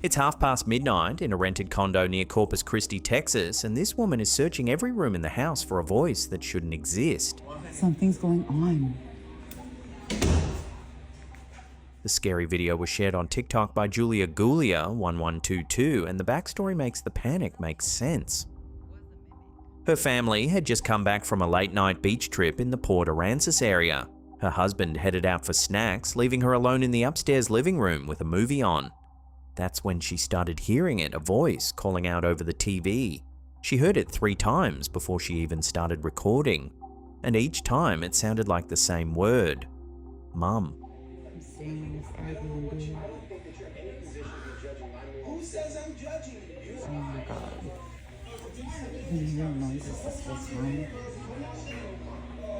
It's midnight in a rented condo near Corpus Christi, Texas, and this woman is searching every room in the house for a voice that shouldn't exist. Something's going on. The scary video was shared on TikTok by Julia Gulia1122, and the backstory makes the panic make sense. Her family had just come back from a late-night beach trip in the Port Aransas area. Her husband headed out for snacks, leaving her alone in the upstairs living room with a movie on. That's when she started hearing it, a voice calling out over the TV. She heard it 3 times before she even started recording, and each time it sounded like the same word, Mum. I'm staying in this Airbnb. Who says I'm judging you? Oh my god. I can hear noises this whole time.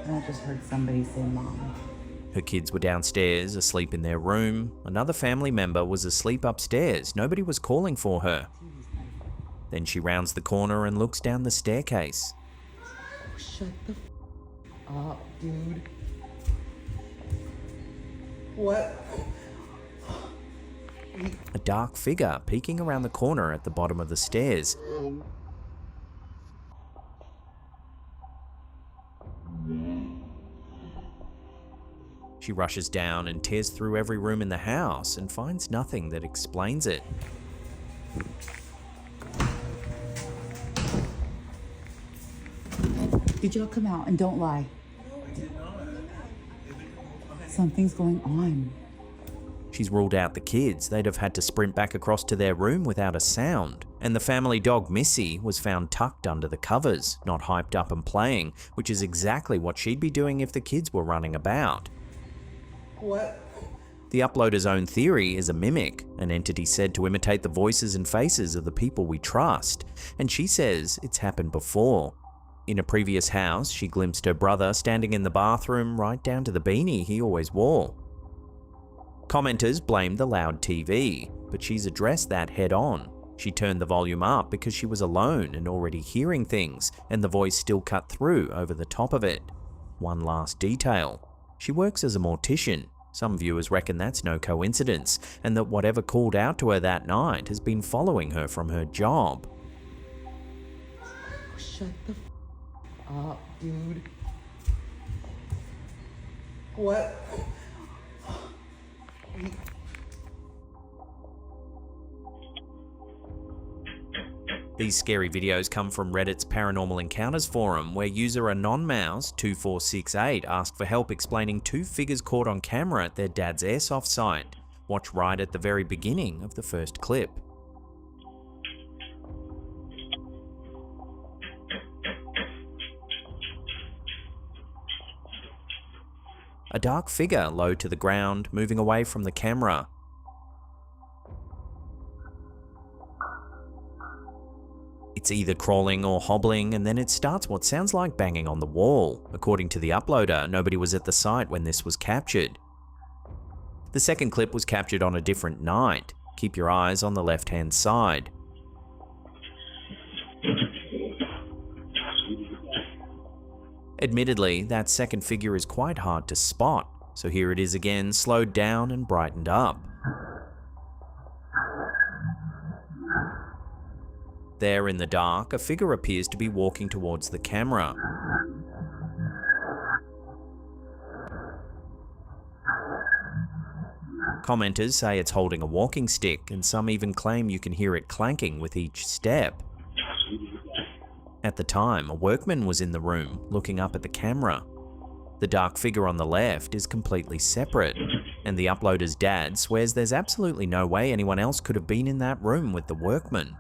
And I just heard somebody say Mom. Her kids were downstairs, asleep in their room. Another family member was asleep upstairs. Nobody was calling for her. Then she rounds the corner and looks down the staircase. Oh, shut the up, dude. What? A dark figure peeking around the corner at the bottom of the stairs. She rushes down and tears through every room in the house and finds nothing that explains it. Did y'all come out and don't lie? Something's going on. She's ruled out the kids. They'd have had to sprint back across to their room without a sound. And the family dog Missy was found tucked under the covers, not hyped up and playing, which is exactly what she'd be doing if the kids were running about. What? The uploader's own theory is a mimic, an entity said to imitate the voices and faces of the people we trust, and she says it's happened before. In a previous house, she glimpsed her brother standing in the bathroom right down to the beanie he always wore. Commenters blamed the loud TV, but she's addressed that head on. She turned the volume up because she was alone and already hearing things, and the voice still cut through over the top of it. One last detail. She works as a mortician. Some viewers reckon that's no coincidence, and that whatever called out to her that night has been following her from her job. Shut the up, dude. What? These scary videos come from Reddit's Paranormal Encounters forum, where user anonmouse2468 asked for help explaining 2 figures caught on camera at their dad's airsoft site. Watch right at the very beginning of the first clip. A dark figure low to the ground, moving away from the camera. It's either crawling or hobbling, and then it starts what sounds like banging on the wall. According to the uploader, nobody was at the site when this was captured. The second clip was captured on a different night. Keep your eyes on the left-hand side. Admittedly, that second figure is quite hard to spot, so here it is again, slowed down and brightened up. There in the dark, a figure appears to be walking towards the camera. Commenters say it's holding a walking stick, and some even claim you can hear it clanking with each step. At the time, a workman was in the room, looking up at the camera. The dark figure on the left is completely separate, and the uploader's dad swears there's absolutely no way anyone else could have been in that room with the workman.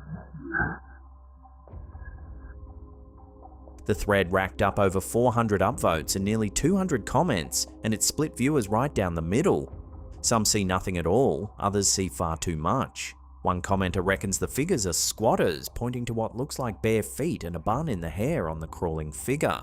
The thread racked up over 400 upvotes and nearly 200 comments, and it split viewers right down the middle. Some see nothing at all, others see far too much. One commenter reckons the figures are squatters, pointing to what looks like bare feet and a bun in the hair on the crawling figure.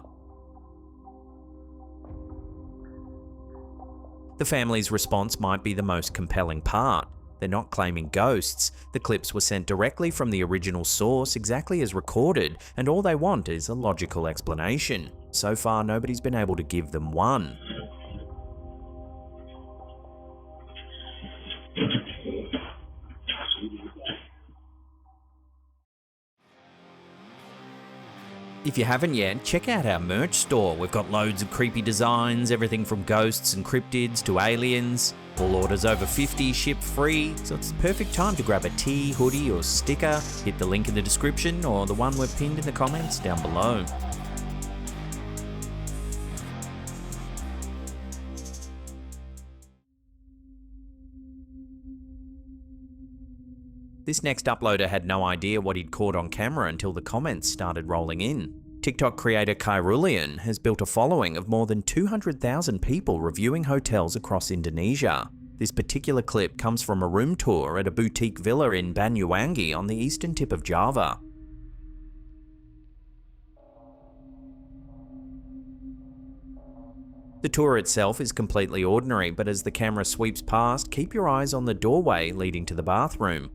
The family's response might be the most compelling part. They're not claiming ghosts. The clips were sent directly from the original source, exactly as recorded, and all they want is a logical explanation. So far, nobody's been able to give them one. If you haven't yet, check out our merch store. We've got loads of creepy designs, everything from ghosts and cryptids to aliens. All orders over 50 ship free, so it's the perfect time to grab a tee, hoodie or sticker. Hit the link in the description or the one we've pinned in the comments down below. This next uploader had no idea what he'd caught on camera until the comments started rolling in. TikTok creator Kairulian has built a following of more than 200,000 people reviewing hotels across Indonesia. This particular clip comes from a room tour at a boutique villa in Banyuwangi on the eastern tip of Java. The tour itself is completely ordinary, but as the camera sweeps past, keep your eyes on the doorway leading to the bathroom.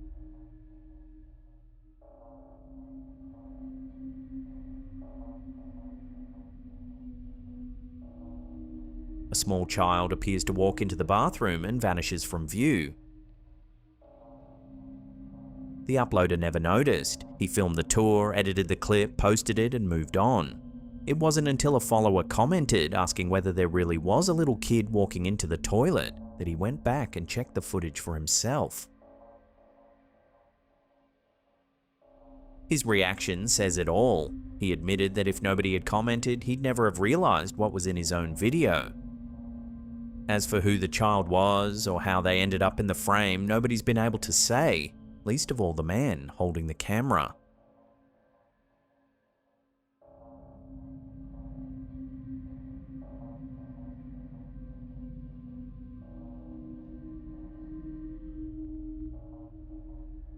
A small child appears to walk into the bathroom and vanishes from view. The uploader never noticed. He filmed the tour, edited the clip, posted it, and moved on. It wasn't until a follower commented asking whether there really was a little kid walking into the toilet that he went back and checked the footage for himself. His reaction says it all. He admitted that if nobody had commented, he'd never have realized what was in his own video. As for who the child was or how they ended up in the frame, nobody's been able to say, least of all the man holding the camera.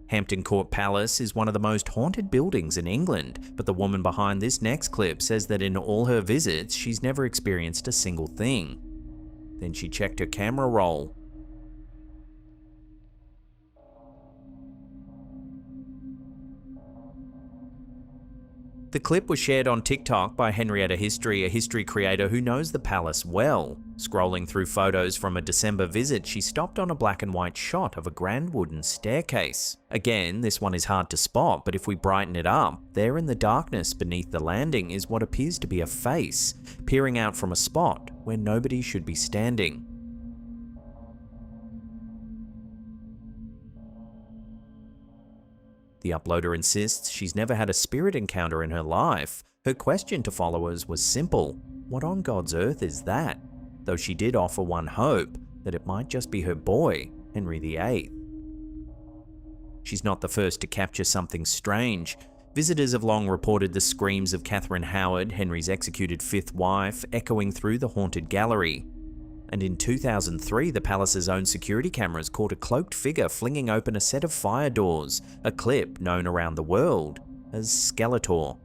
Hampton Court Palace is one of the most haunted buildings in England, but the woman behind this next clip says that in all her visits, she's never experienced a single thing. Then she checked her camera roll. The clip was shared on TikTok by Henrietta History, a history creator who knows the palace well. Scrolling through photos from a December visit, she stopped on a black and white shot of a grand wooden staircase. Again, this one is hard to spot, but if we brighten it up, there in the darkness beneath the landing is what appears to be a face, peering out from a spot where nobody should be standing. The uploader insists she's never had a spirit encounter in her life. Her question to followers was simple: what on God's earth is that? Though she did offer one hope, that it might just be her boy, Henry VIII. She's not the first to capture something strange. Visitors have long reported the screams of Catherine Howard, Henry's executed fifth wife, echoing through the haunted gallery. And in 2003, the palace's own security cameras caught a cloaked figure flinging open a set of fire doors, a clip known around the world as Skeletor.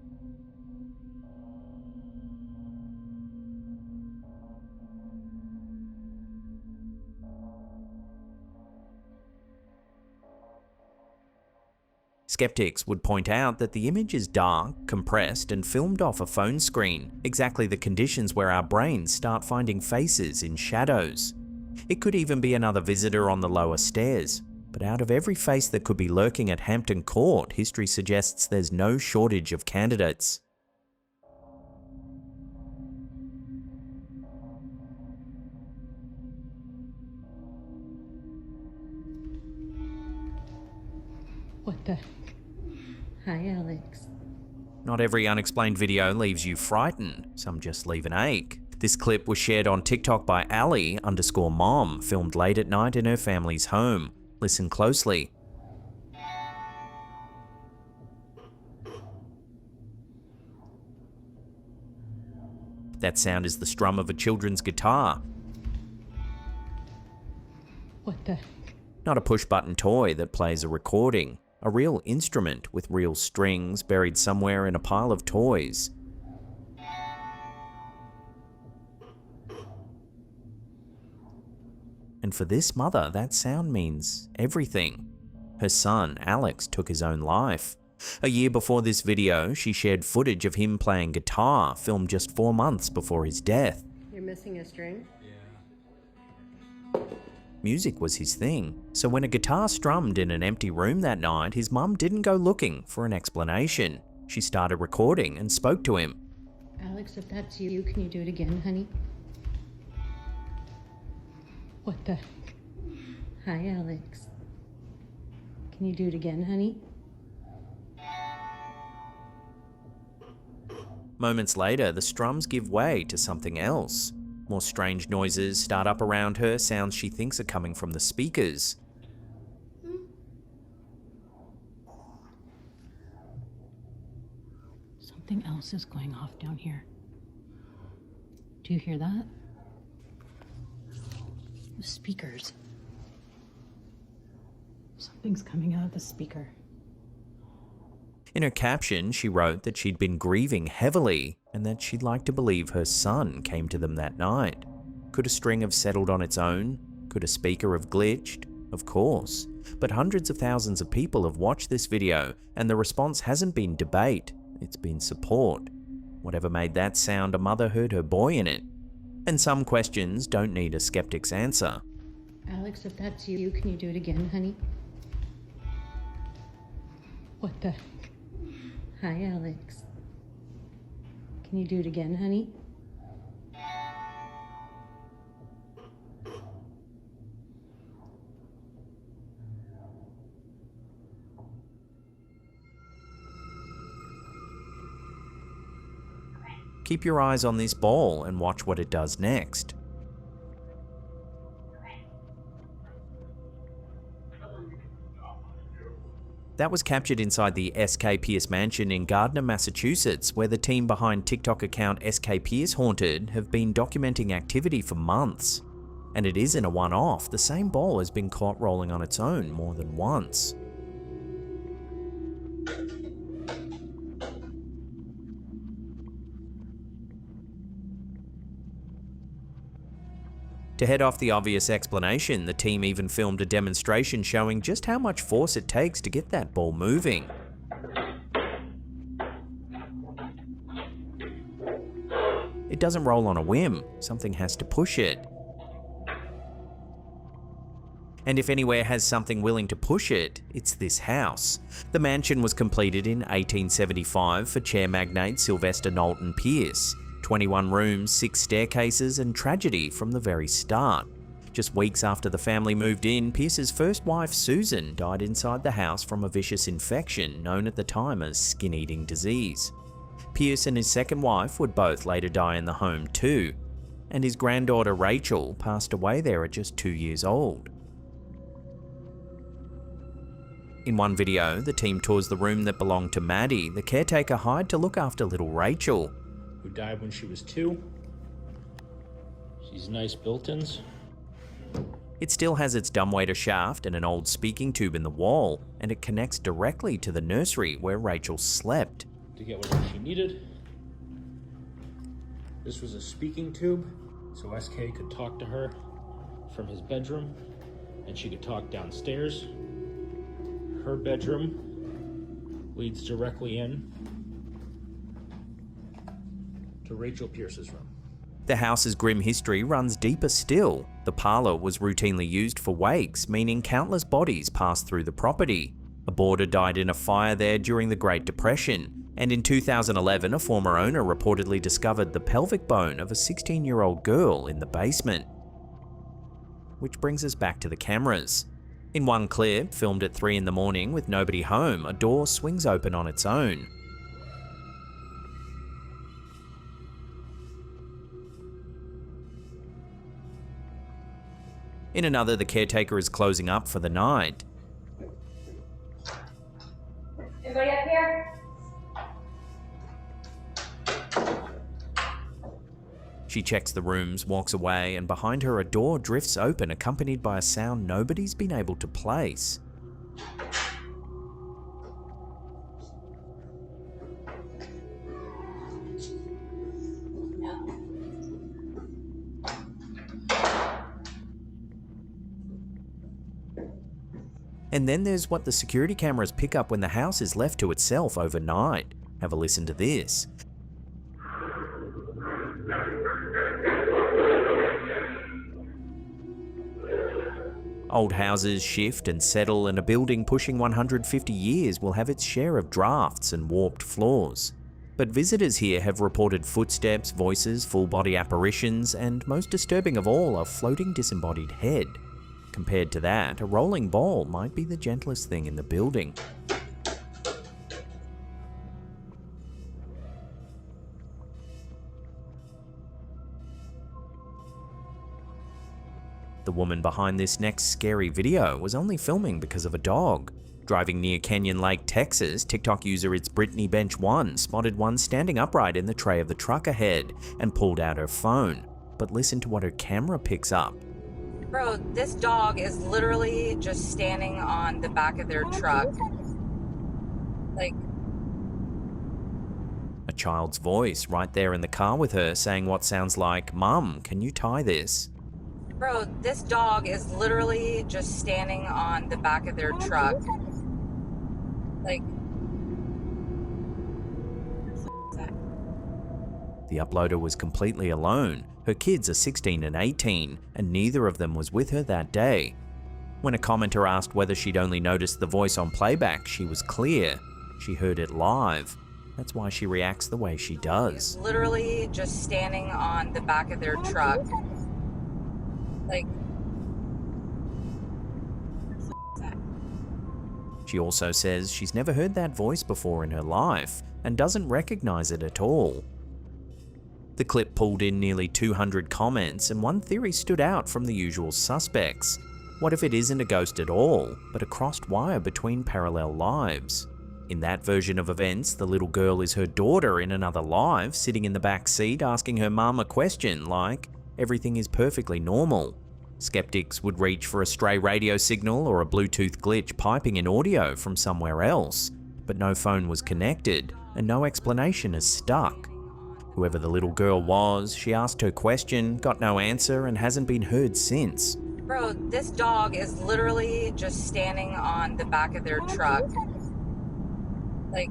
Skeptics would point out that the image is dark, compressed, and filmed off a phone screen, exactly the conditions where our brains start finding faces in shadows. It could even be another visitor on the lower stairs. But out of every face that could be lurking at Hampton Court, history suggests there's no shortage of candidates. What the? Hi, Alex. Not every unexplained video leaves you frightened, some just leave an ache. This clip was shared on TikTok by Ali_mom, filmed late at night in her family's home. Listen closely. That sound is the strum of a children's guitar. What the? Not a push-button toy that plays a recording. A real instrument with real strings buried somewhere in a pile of toys. And for this mother, that sound means everything. Her son, Alex, took his own life. A year before this video, she shared footage of him playing guitar, filmed just 4 months before his death. You're missing a string? Music was his thing, so when a guitar strummed in an empty room that night, his mum didn't go looking for an explanation. She started recording and spoke to him. Alex, if that's you, can you do it again, honey? What the heck? Hi, Alex. Can you do it again, honey? Moments later, the strums give way to something else. More strange noises start up around her, sounds she thinks are coming from the speakers. Something else is going off down here. Do you hear that? The speakers. Something's coming out of the speaker. In her caption, she wrote that she'd been grieving heavily and that she'd like to believe her son came to them that night. Could a string have settled on its own? Could a speaker have glitched? Of course. But hundreds of thousands of people have watched this video, and the response hasn't been debate, it's been support. Whatever made that sound, a mother heard her boy in it. And some questions don't need a skeptic's answer. Alex, if that's you, can you do it again, honey? What the heck? Hi, Alex. Can you do it again, honey? Keep your eyes on this ball and watch what it does next. That was captured inside the SK Pierce mansion in Gardner, Massachusetts, where the team behind TikTok account SK Pierce Haunted have been documenting activity for months. And it isn't a one-off, the same ball has been caught rolling on its own more than once. To head off the obvious explanation, the team even filmed a demonstration showing just how much force it takes to get that ball moving. It doesn't roll on a whim, something has to push it. And if anywhere has something willing to push it, it's this house. The mansion was completed in 1875 for chair magnate Sylvester Knowlton Pierce. 21 rooms, 6 staircases, and tragedy from the very start. Just weeks after the family moved in, Pierce's first wife, Susan, died inside the house from a vicious infection known at the time as skin-eating disease. Pierce and his second wife would both later die in the home too, and his granddaughter Rachel passed away there at just 2 years old. In one video, the team tours the room that belonged to Maddie, the caretaker hired to look after little Rachel. Who died when she was 2. She's nice built-ins. It still has its dumbwaiter shaft and an old speaking tube in the wall, and it connects directly to the nursery where Rachel slept. To get whatever she needed. This was a speaking tube, so SK could talk to her from his bedroom, and she could talk downstairs. Her bedroom leads directly in to Rachel Pierce's room. The house's grim history runs deeper still. The parlour was routinely used for wakes, meaning countless bodies passed through the property. A boarder died in a fire there during the Great Depression, and in 2011 a former owner reportedly discovered the pelvic bone of a 16-year-old girl in the basement. Which brings us back to the cameras. In one clip, filmed at 3 in the morning with nobody home, a door swings open on its own. In another, the caretaker is closing up for the night. Everybody up here? She checks the rooms, walks away, and behind her a door drifts open, accompanied by a sound nobody's been able to place. And then there's what the security cameras pick up when the house is left to itself overnight. Have a listen to this. Old houses shift and settle, and a building pushing 150 years will have its share of drafts and warped floors. But visitors here have reported footsteps, voices, full-body apparitions, and most disturbing of all, a floating disembodied head. Compared to that, a rolling ball might be the gentlest thing in the building. The woman behind this next scary video was only filming because of a dog. Driving near Canyon Lake, Texas, TikTok user It's Brittany Bench 1 spotted one standing upright in the tray of the truck ahead and pulled out her phone. But listen to what her camera picks up. Bro, this dog is literally just standing on the back of their truck. Like, A child's voice right there in the car with her saying what sounds like, "Mum, can you tie this?" bro, this dog is literally just standing on the back of their truck. Like, The uploader was completely alone. Her kids are 16 and 18, and neither of them was with her that day. When a commenter asked whether she'd only noticed the voice on playback, she was clear. She heard it live. That's why she reacts the way she does. literally just standing on the back of their truck. Like, She also says she's never heard that voice before in her life and doesn't recognize it at all. The clip pulled in nearly 200 comments, and one theory stood out from the usual suspects. What if it isn't a ghost at all, but a crossed wire between parallel lives? In that version of events, the little girl is her daughter in another life, sitting in the back seat asking her mum a question like, "Everything is perfectly normal." Skeptics would reach for a stray radio signal or a Bluetooth glitch piping in audio from somewhere else, but no phone was connected, and no explanation is stuck. Whoever the little girl was, she asked her question, got no answer, and hasn't been heard since. bro, this dog is literally just standing on the back of their truck. Like,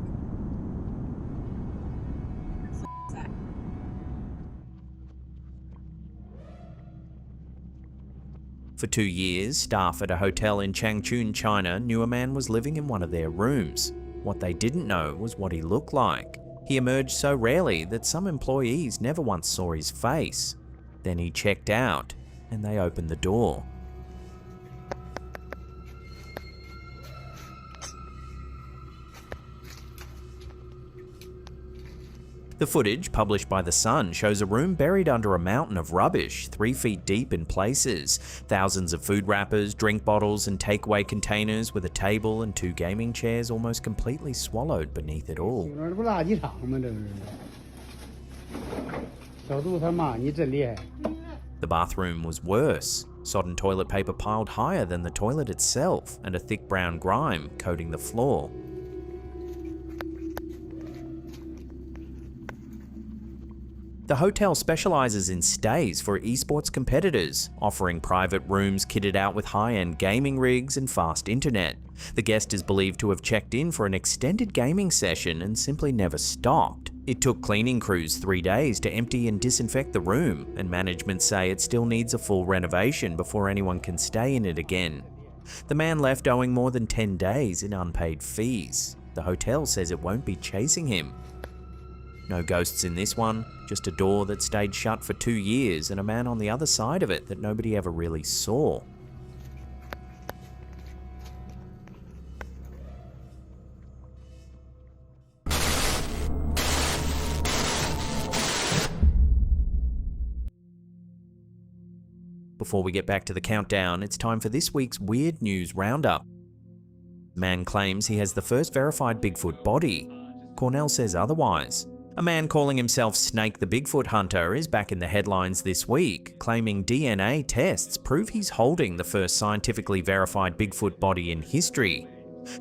For 2 years, staff at a hotel in Changchun, China knew a man was living in one of their rooms. What they didn't know was what he looked like. He emerged so rarely that some employees never once saw his face. Then he checked out, and they opened the door. The footage, published by The Sun, shows a room buried under a mountain of rubbish, 3 feet deep in places. Thousands of food wrappers, drink bottles and takeaway containers with a table and 2 gaming chairs almost completely swallowed beneath it all. 这不垃圾场吗？这是，小杜他妈，你真厉害！ The bathroom was worse. Sodden toilet paper piled higher than the toilet itself, and a thick brown grime coating the floor. The hotel specializes in stays for esports competitors, offering private rooms kitted out with high-end gaming rigs and fast internet. The guest is believed to have checked in for an extended gaming session and simply never stopped. It took cleaning crews 3 days to empty and disinfect the room, and management say it still needs a full renovation before anyone can stay in it again. The man left owing more than 10 days in unpaid fees. The hotel says it won't be chasing him. No ghosts in this one, just a door that stayed shut for 2 years and a man on the other side of it that nobody ever really saw. Before we get back to the countdown, it's time for this week's Weird News Roundup. Man claims he has the first verified Bigfoot body. Cornell says otherwise. A man calling himself Snake the Bigfoot Hunter is back in the headlines this week, claiming DNA tests prove he's holding the first scientifically verified Bigfoot body in history.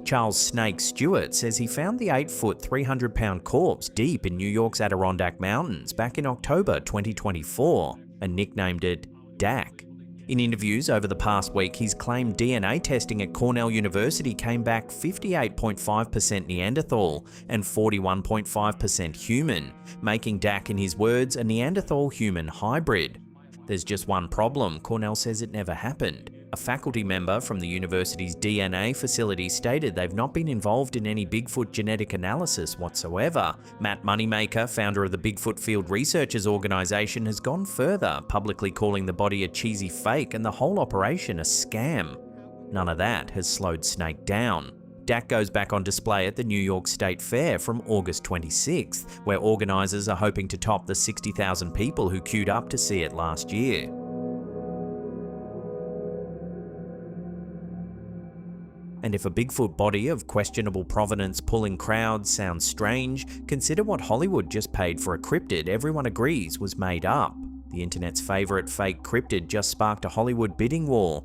Charles Snake Stewart says he found the 8-foot, 300-pound corpse deep in New York's Adirondack Mountains back in October 2024 and nicknamed it Dak. In interviews over the past week, he's claimed DNA testing at Cornell University came back 58.5% Neanderthal and 41.5% human, making Dak, in his words, a Neanderthal-human hybrid. There's just one problem. Cornell says it never happened. A faculty member from the university's DNA facility stated they've not been involved in any Bigfoot genetic analysis whatsoever. Matt Moneymaker, founder of the Bigfoot Field Researchers Organization, has gone further, publicly calling the body a cheesy fake and the whole operation a scam. None of that has slowed Snake down. Dak goes back on display at the New York State Fair from August 26th, where organisers are hoping to top the 60,000 people who queued up to see it last year. And if a Bigfoot body of questionable provenance pulling crowds sounds strange, consider what Hollywood just paid for a cryptid everyone agrees was made up. The internet's favourite fake cryptid just sparked a Hollywood bidding war.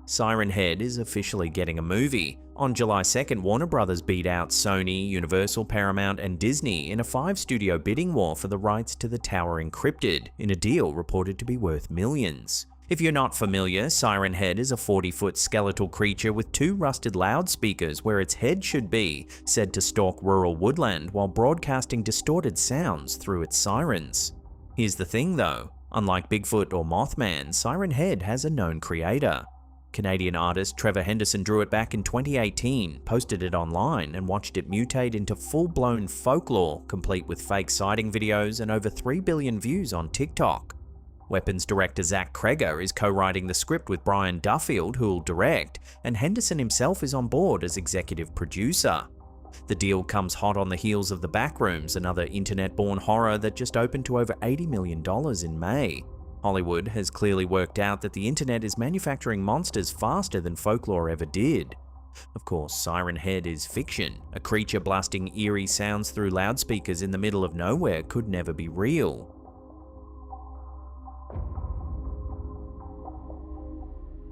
Siren Head is officially getting a movie. On July 2nd, Warner Brothers beat out Sony, Universal, Paramount and Disney in a 5-studio bidding war for the rights to the towering cryptid, in a deal reported to be worth millions. If you're not familiar, Siren Head is a 40-foot skeletal creature with 2 rusted loudspeakers where its head should be, said to stalk rural woodland while broadcasting distorted sounds through its sirens. Here's the thing though, unlike Bigfoot or Mothman, Siren Head has a known creator. Canadian artist Trevor Henderson drew it back in 2018, posted it online, and watched it mutate into full-blown folklore, complete with fake sighting videos and over 3 billion views on TikTok. Weapons director Zach Kreger is co-writing the script with Brian Duffield, who'll direct, and Henderson himself is on board as executive producer. The deal comes hot on the heels of The Backrooms, another internet-born horror that just opened to over $80 million in May. Hollywood has clearly worked out that the internet is manufacturing monsters faster than folklore ever did. Of course, Siren Head is fiction. A creature blasting eerie sounds through loudspeakers in the middle of nowhere could never be real.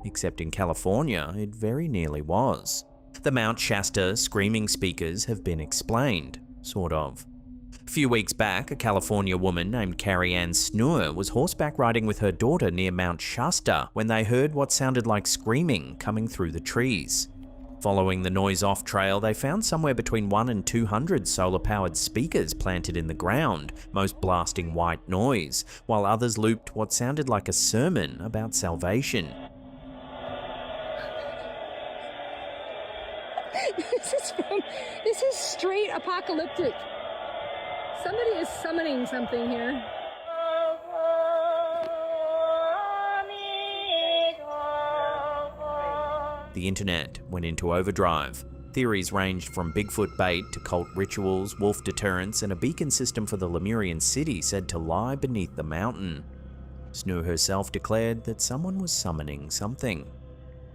Except in California, it very nearly was. The Mount Shasta screaming speakers have been explained, sort of. A few weeks back, a California woman named Carrie Ann Snur was horseback riding with her daughter near Mount Shasta when they heard what sounded like screaming coming through the trees. Following the noise-off trail, they found somewhere between 100 and 200 solar-powered speakers planted in the ground, most blasting white noise, while others looped what sounded like a sermon about salvation. This is straight apocalyptic. Somebody is summoning something here. The internet went into overdrive. Theories ranged from Bigfoot bait to cult rituals, wolf deterrence, and a beacon system for the Lemurian city said to lie beneath the mountain. Snoo herself declared that someone was summoning something.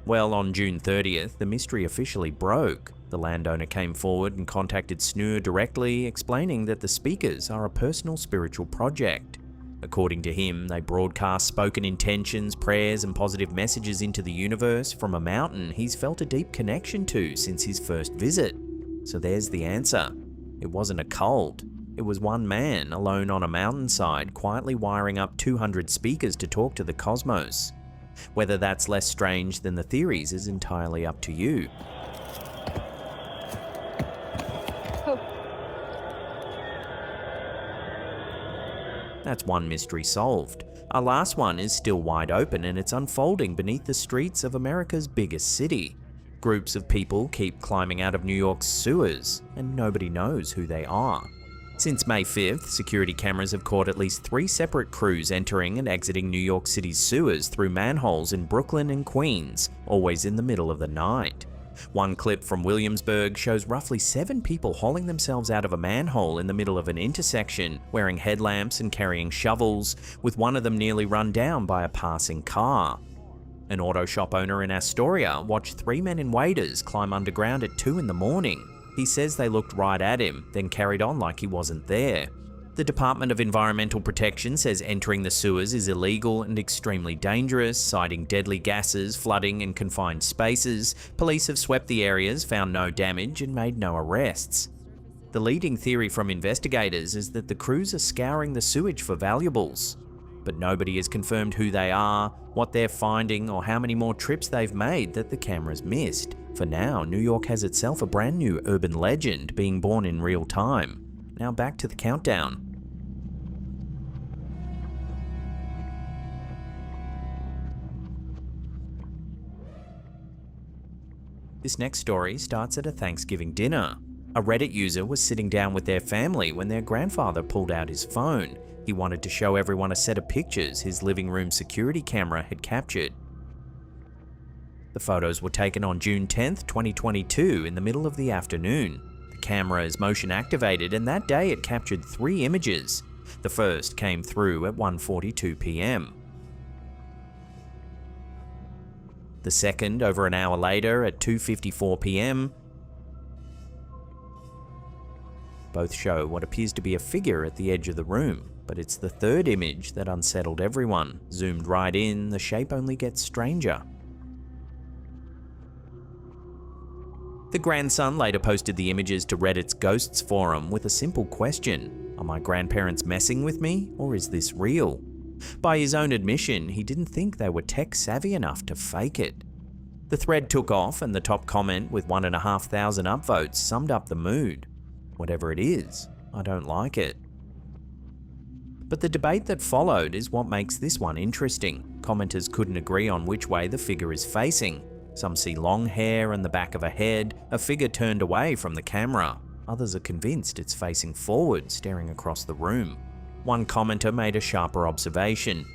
Well, on June 30th, the mystery officially broke. The landowner came forward and contacted Snoo directly, explaining that the speakers are a personal spiritual project. According to him, they broadcast spoken intentions, prayers, and positive messages into the universe from a mountain he's felt a deep connection to since his first visit. So there's the answer. It wasn't a cult. It was one man, alone on a mountainside, quietly wiring up 200 speakers to talk to the cosmos. Whether that's less strange than the theories is entirely up to you. That's one mystery solved. Our last one is still wide open and it's unfolding beneath the streets of America's biggest city. Groups of people keep climbing out of New York's sewers, and nobody knows who they are. Since May 5th, security cameras have caught at least 3 separate crews entering and exiting New York City's sewers through manholes in Brooklyn and Queens, always in the middle of the night. One clip from Williamsburg shows roughly 7 people hauling themselves out of a manhole in the middle of an intersection, wearing headlamps and carrying shovels, with one of them nearly run down by a passing car. An auto shop owner in Astoria watched 3 men in waders climb underground at 2 in the morning. He says they looked right at him, then carried on like he wasn't there. The Department of Environmental Protection says entering the sewers is illegal and extremely dangerous, citing deadly gases, flooding, and confined spaces. Police have swept the areas, found no damage, and made no arrests. The leading theory from investigators is that the crews are scouring the sewage for valuables. But nobody has confirmed who they are, what they're finding, or how many more trips they've made that the cameras missed. For now, New York has itself a brand new urban legend being born in real time. Now back to the countdown. This next story starts at a Thanksgiving dinner. A Reddit user was sitting down with their family when their grandfather pulled out his phone. He wanted to show everyone a set of pictures his living room security camera had captured. The photos were taken on June 10th, 2022 in the middle of the afternoon. The camera is motion activated and that day it captured 3 images. The first came through at 1:42 p.m. The second over an hour later at 2:54 p.m. Both show what appears to be a figure at the edge of the room, but it's the third image that unsettled everyone. Zoomed right in, the shape only gets stranger. The grandson later posted the images to Reddit's Ghosts forum with a simple question: are my grandparents messing with me, or is this real? By his own admission, he didn't think they were tech savvy enough to fake it. The thread took off and the top comment with 1,500 upvotes summed up the mood. Whatever it is, I don't like it. But the debate that followed is what makes this one interesting. Commenters couldn't agree on which way the figure is facing. Some see long hair and the back of a head, a figure turned away from the camera. Others are convinced it's facing forward, staring across the room. One commenter made a sharper observation.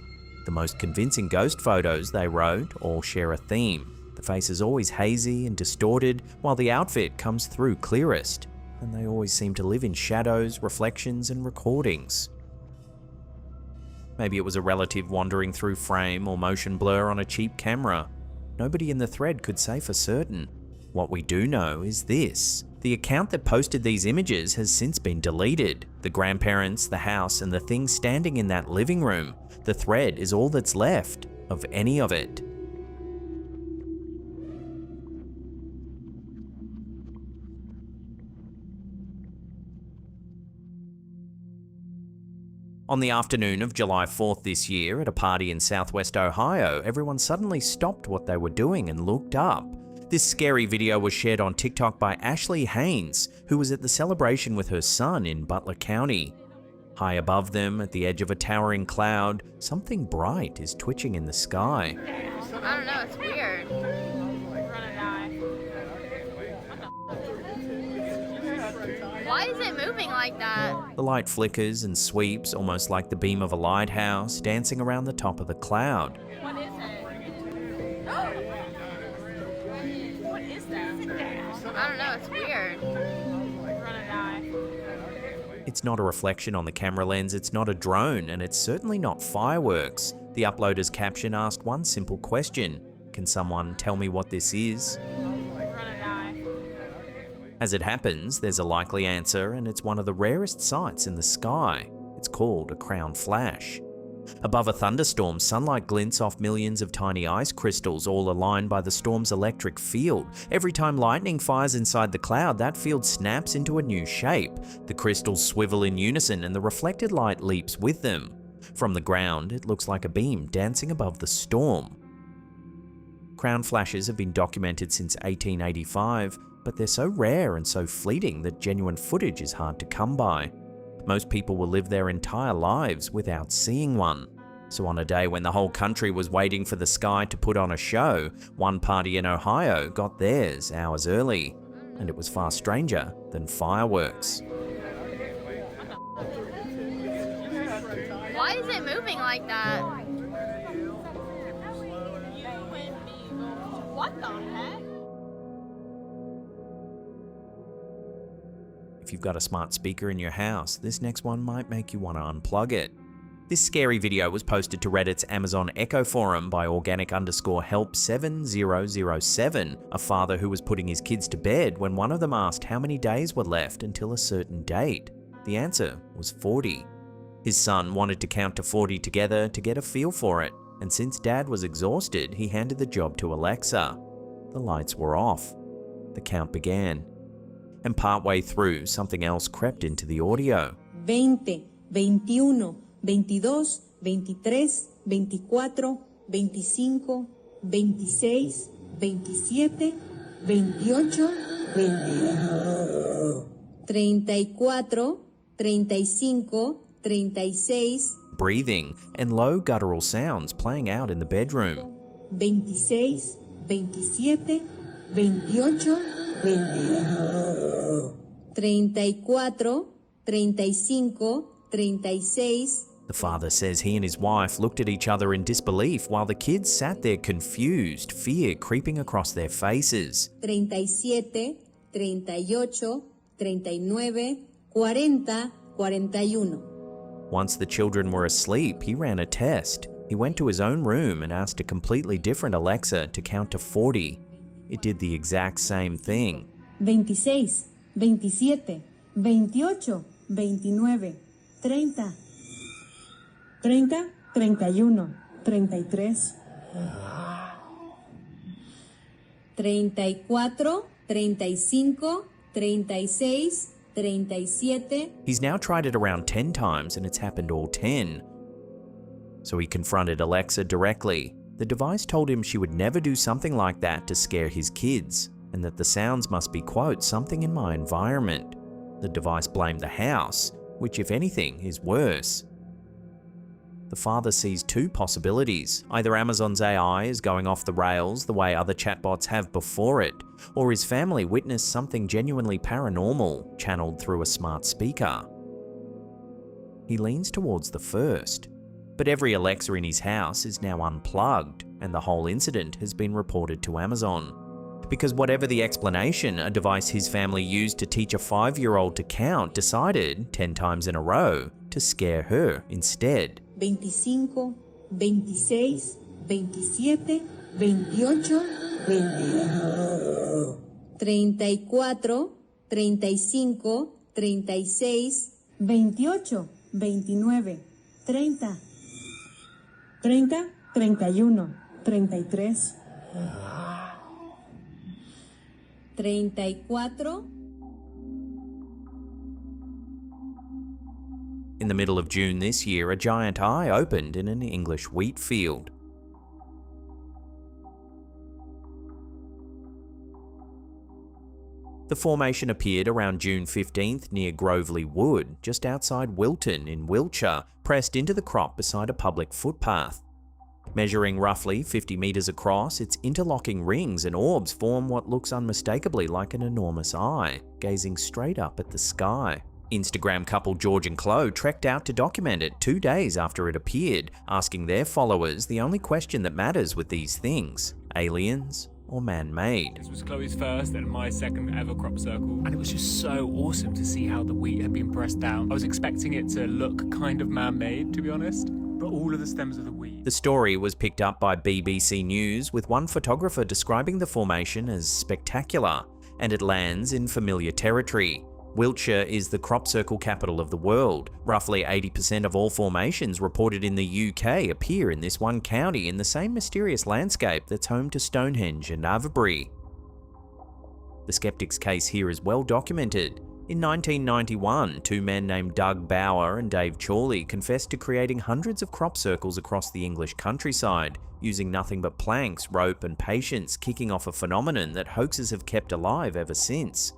The most convincing ghost photos, they wrote, all share a theme. The face is always hazy and distorted, while the outfit comes through clearest. And they always seem to live in shadows, reflections, and recordings. Maybe it was a relative wandering through frame or motion blur on a cheap camera. Nobody in the thread could say for certain. What we do know is this: the account that posted these images has since been deleted. The grandparents, the house, and the thing standing in that living room, the thread is all that's left of any of it. On the afternoon of July 4th this year, at a party in southwest Ohio, everyone suddenly stopped what they were doing and looked up. This scary video was shared on TikTok by Ashley Haynes, who was at the celebration with her son in Butler County. High above them, at the edge of a towering cloud, something bright is twitching in the sky. I don't know, it's weird. Why is it moving like that? The light flickers and sweeps, almost like the beam of a lighthouse, dancing around the top of the cloud. What is it? What is that? I don't know, it's weird. We're gonna die. It's not a reflection on the camera lens, it's not a drone, and it's certainly not fireworks. The uploader's caption asked one simple question: can someone tell me what this is? As it happens, there's a likely answer, and it's one of the rarest sights in the sky. It's called a crown flash. Above a thunderstorm, sunlight glints off millions of tiny ice crystals, all aligned by the storm's electric field. Every time lightning fires inside the cloud, that field snaps into a new shape. The crystals swivel in unison, and the reflected light leaps with them. From the ground, it looks like a beam dancing above the storm. Crown flashes have been documented since 1885, but they're so rare and so fleeting that genuine footage is hard to come by. Most people will live their entire lives without seeing one. So on a day when the whole country was waiting for the sky to put on a show, one party in Ohio got theirs hours early, and it was far stranger than fireworks. Why is it moving like that? What the heck? If you've got a smart speaker in your house, this next one might make you want to unplug it. This scary video was posted to Reddit's Amazon Echo forum by organic_help7007, a father who was putting his kids to bed when one of them asked how many days were left until a certain date. The answer was 40. His son wanted to count to 40 together to get a feel for it, and since Dad was exhausted, he handed the job to Alexa. The lights were off. The count began. And partway through, something else crept into the audio. 20, 21, 22, 23, 24, 25, 26, 27, 28, 34, 35, 36. Breathing and low guttural sounds playing out in the bedroom. 26, 27, 28, 34, 35, 36. The father says he and his wife looked at each other in disbelief while the kids sat there confused, fear creeping across their faces. 37, 38, 39, 40, 41. Once the children were asleep, he ran a test. He went to his own room and asked a completely different Alexa to count to 40. It did the exact same thing. 26, 27, 28, 29, 30, 30, 31, 33, 34, 35, 36, 37. He's now tried it around 10 times and it's happened all 10. So he confronted Alexa directly. The device told him she would never do something like that to scare his kids, and that the sounds must be, quote, something in my environment. The device blamed the house, which if anything is worse. The father sees two possibilities. Either Amazon's AI is going off the rails the way other chatbots have before it, or his family witnessed something genuinely paranormal channeled through a smart speaker. He leans towards the first. But every Alexa in his house is now unplugged, and the whole incident has been reported to Amazon. Because whatever the explanation, a device his family used to teach a 5-year-old to count decided, 10 times in a row, to scare her instead. 25, 26, 27, 28, 29, 34, 35, 36, 28, 29, 30, 30, 31, 33, 34. In the middle of June this year, a giant eye opened in an English wheat field. The formation appeared around June 15th near Groveley Wood, just outside Wilton in Wiltshire, pressed into the crop beside a public footpath. Measuring roughly 50 metres across, its interlocking rings and orbs form what looks unmistakably like an enormous eye, gazing straight up at the sky. Instagram couple George and Chloe trekked out to document it 2 days after it appeared, asking their followers the only question that matters with these things: aliens or man-made. This was Chloe's first and my second ever crop circle, and it was just so awesome to see how the wheat had been pressed down. I was expecting it to look kind of man-made, to be honest, but all of the stems of the wheat. The story was picked up by BBC News, with one photographer describing the formation as spectacular, and it lands in familiar territory. Wiltshire is the crop circle capital of the world. Roughly 80% of all formations reported in the UK appear in this one county in the same mysterious landscape that's home to Stonehenge and Avebury. The skeptic's case here is well documented. In 1991, two men named Doug Bauer and Dave Chorley confessed to creating hundreds of crop circles across the English countryside, using nothing but planks, rope and patience, kicking off a phenomenon that hoaxers have kept alive ever since.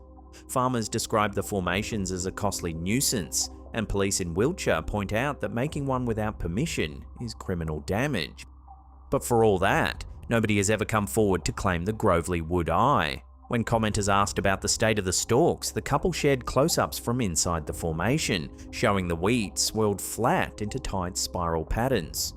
Farmers describe the formations as a costly nuisance, and police in Wiltshire point out that making one without permission is criminal damage. But for all that, nobody has ever come forward to claim the Groveley Wood Eye. When commenters asked about the state of the stalks, the couple shared close-ups from inside the formation, showing the wheat swirled flat into tight spiral patterns.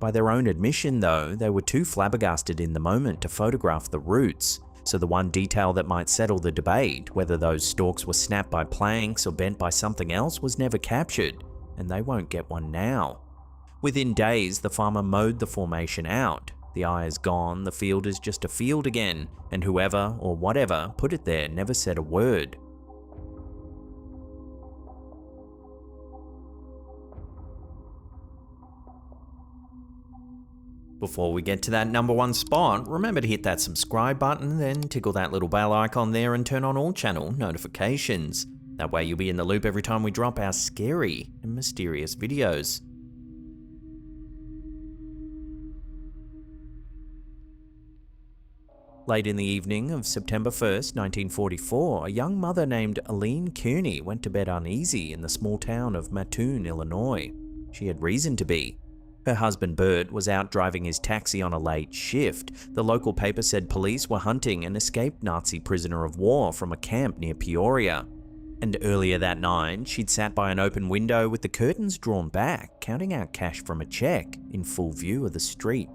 By their own admission though, they were too flabbergasted in the moment to photograph the roots, so the one detail that might settle the debate, whether those stalks were snapped by planks or bent by something else, was never captured, and they won't get one now. Within days, the farmer mowed the formation out. The eye is gone, the field is just a field again, and whoever or whatever put it there never said a word. Before we get to that #1 spot, remember to hit that subscribe button, then tickle that little bell icon there and turn on all channel notifications. That way you'll be in the loop every time we drop our scary and mysterious videos. Late in the evening of September 1st, 1944, a young mother named Aline Kearney went to bed uneasy in the small town of Mattoon, Illinois. She had reason to be. Her husband Bert was out driving his taxi on a late shift. The local paper said police were hunting an escaped Nazi prisoner of war from a camp near Peoria. And earlier that night, she'd sat by an open window with the curtains drawn back, counting out cash from a check in full view of the street.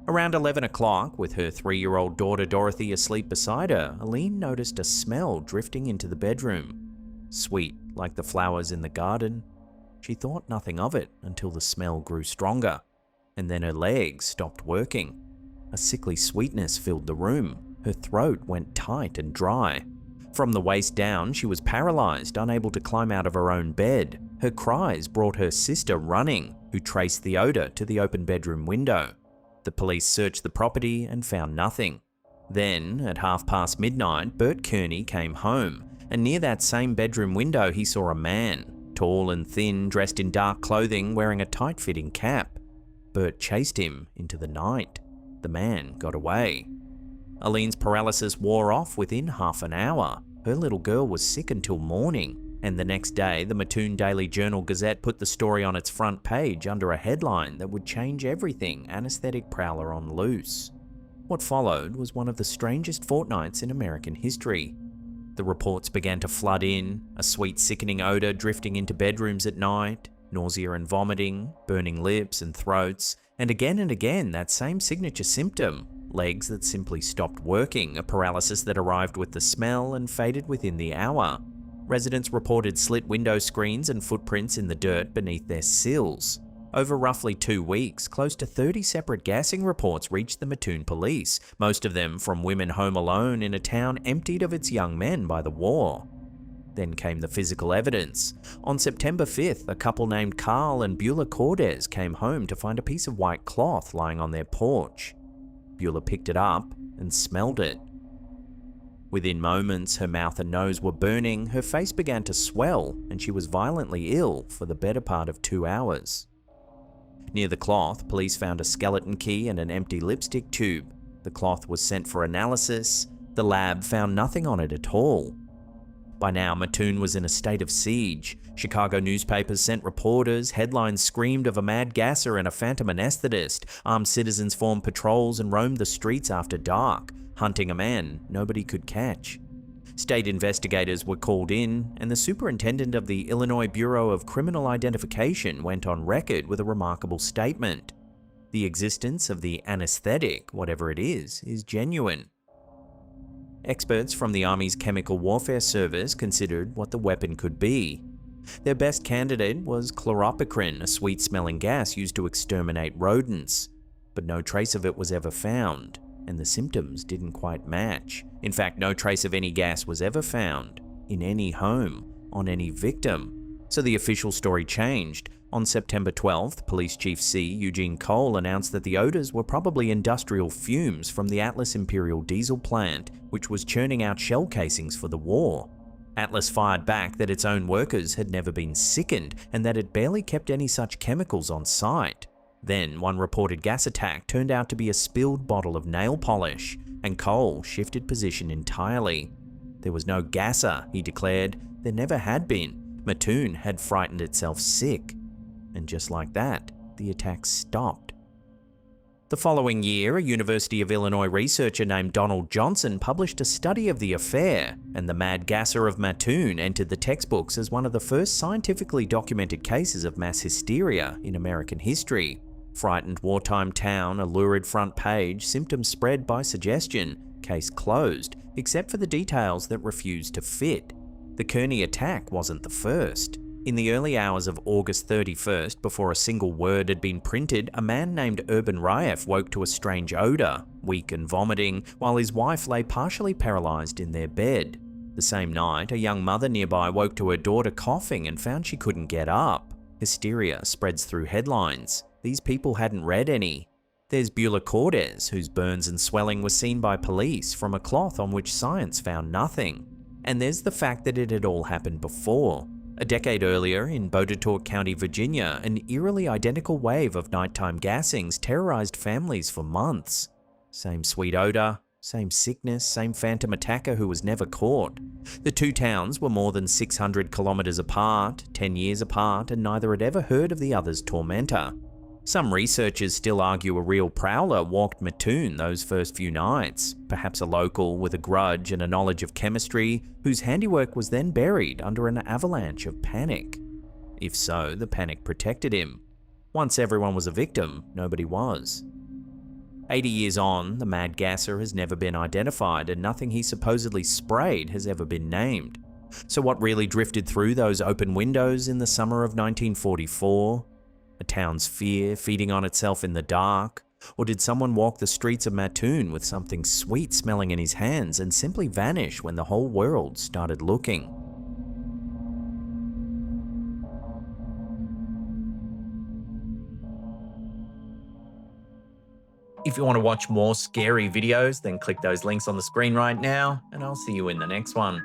Around 11 o'clock, with her 3-year-old daughter Dorothy asleep beside her, Aline noticed a smell drifting into the bedroom. Sweet, like the flowers in the garden. She thought nothing of it until the smell grew stronger, and then her legs stopped working. A sickly sweetness filled the room. Her throat went tight and dry. From the waist down, she was paralyzed, unable to climb out of her own bed. Her cries brought her sister running, who traced the odor to the open bedroom window. The police searched the property and found nothing. Then, at midnight, Bert Kearney came home, and near that same bedroom window he saw a man, tall and thin, dressed in dark clothing, wearing a tight-fitting cap. Bert chased him into the night. The man got away. Aline's paralysis wore off within half an hour. Her little girl was sick until morning, and the next day the Mattoon Daily Journal-Gazette put the story on its front page under a headline that would change everything: anesthetic prowler on loose. What followed was one of the strangest fortnights in American history. The reports began to flood in, a sweet sickening odor drifting into bedrooms at night, nausea and vomiting, burning lips and throats, and again that same signature symptom: legs that simply stopped working, a paralysis that arrived with the smell and faded within the hour. Residents reported slit window screens and footprints in the dirt beneath their sills. Over roughly 2 weeks, close to 30 separate gassing reports reached the Mattoon police, most of them from women home alone in a town emptied of its young men by the war. Then came the physical evidence. On September 5th, a couple named Carl and Beulah Cordes came home to find a piece of white cloth lying on their porch. Beulah picked it up and smelled it. Within moments, her mouth and nose were burning, her face began to swell, and she was violently ill for the better part of 2 hours. Near the cloth, police found a skeleton key and an empty lipstick tube. The cloth was sent for analysis. The lab found nothing on it at all. By now, Mattoon was in a state of siege. Chicago newspapers sent reporters, headlines screamed of a mad gasser and a phantom anesthetist. Armed citizens formed patrols and roamed the streets after dark, hunting a man nobody could catch. State investigators were called in, and the superintendent of the Illinois Bureau of Criminal Identification went on record with a remarkable statement. The existence of the anesthetic, whatever it is genuine. Experts from the Army's Chemical Warfare Service considered what the weapon could be. Their best candidate was chloropicrin, a sweet-smelling gas used to exterminate rodents, but no trace of it was ever found, and the symptoms didn't quite match. In fact, no trace of any gas was ever found, in any home, on any victim. So the official story changed. On September 12th, Police Chief C. Eugene Cole announced that the odors were probably industrial fumes from the Atlas Imperial diesel plant, which was churning out shell casings for the war. Atlas fired back that its own workers had never been sickened and that it barely kept any such chemicals on site. Then, one reported gas attack turned out to be a spilled bottle of nail polish, and Cole shifted position entirely. There was no gasser, he declared. There never had been. Mattoon had frightened itself sick. And just like that, the attack stopped. The following year, a University of Illinois researcher named Donald Johnson published a study of the affair, and the Mad Gasser of Mattoon entered the textbooks as one of the first scientifically documented cases of mass hysteria in American history. Frightened wartime town, a lurid front page, symptoms spread by suggestion, case closed, except for the details that refused to fit. The Kearney attack wasn't the first. In the early hours of August 31st, before a single word had been printed, a man named Urban Raef woke to a strange odor, weak and vomiting, while his wife lay partially paralyzed in their bed. The same night, a young mother nearby woke to her daughter coughing and found she couldn't get up. Hysteria spreads through headlines. These people hadn't read any. There's Beulah Cordes, whose burns and swelling were seen by police from a cloth on which science found nothing. And there's the fact that it had all happened before. A decade earlier, in Botetourt County, Virginia, an eerily identical wave of nighttime gassings terrorized families for months. Same sweet odor, same sickness, same phantom attacker who was never caught. The two towns were more than 600 kilometers apart, 10 years apart, and neither had ever heard of the other's tormentor. Some researchers still argue a real prowler walked Mattoon those first few nights, perhaps a local with a grudge and a knowledge of chemistry, whose handiwork was then buried under an avalanche of panic. If so, the panic protected him. Once everyone was a victim, nobody was. 80 years on, the Mad Gasser has never been identified and nothing he supposedly sprayed has ever been named. So what really drifted through those open windows in the summer of 1944? A town's fear feeding on itself in the dark? Or did someone walk the streets of Mattoon with something sweet smelling in his hands and simply vanish when the whole world started looking? If you want to watch more scary videos, then click those links on the screen right now, and I'll see you in the next one.